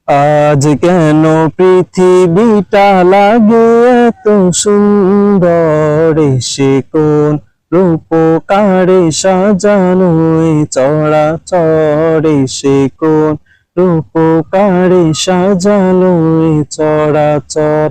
আজ কেন পৃথিবীটা লাগে এত সুন্দর, সে কোন রূপকারে সাজানো এই চরাচরে, সে কোন রূপকারে সাজানো এই চরাচর।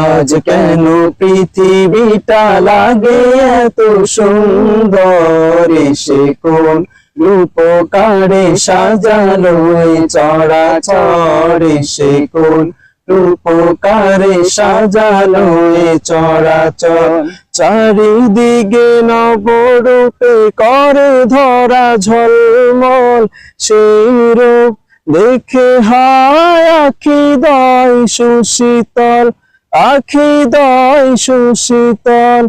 আজ কেন পৃথিবীটা লাগে এত সুন্দর, সে কোন রূপকারে সাজানো এই চরাচরে, সে কোন রূপকারে সাজানো এই চরাচর। চারিদিকে নবরূপে করে ধরা ঝলমল, সেই রূপ দেখে হায় আখি দয় সুশীতল, আখি দয় সুশীতল,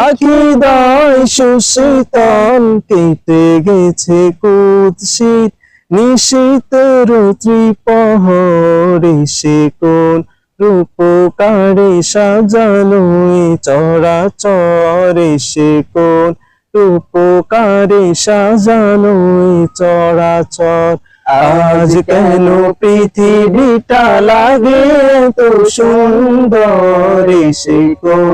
আখি দয় সুশীতল। কেটে গেছে কুৎসিত নিশীতের ত্রিপহরে, সে কোন রূপকারে সাজানো এই চরাচরে, সে কোন রূপকারে সাজানো এই চরাচর। আজ কেন পৃথিবীটা লাগে এত সুন্দর, সে কোন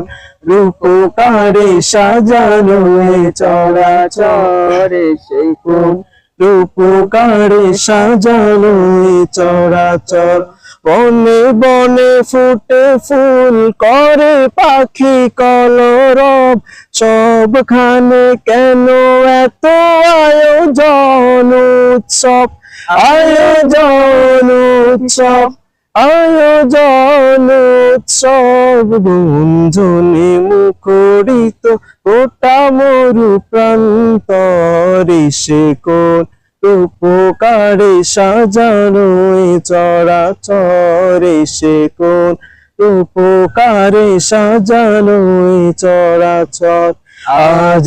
রূপকারে সাজানো এই চরাচরে, সে কোন রূপকারে সাজানো এই চরাচর। বনে বনে ফুটে ফুল করে পাখি কলরব, সবখানে কেন এত আয়োজন উৎসব, আয়োজন উৎসব, আয়োজন উৎসব। গুঞ্জনে মুখরিত গোটা মরু প্রান্তরে, সে কোন রূপকারে সাজানো এই চরাচরে, সে কোন রূপকারে সাজানো এই চরাচর। আজ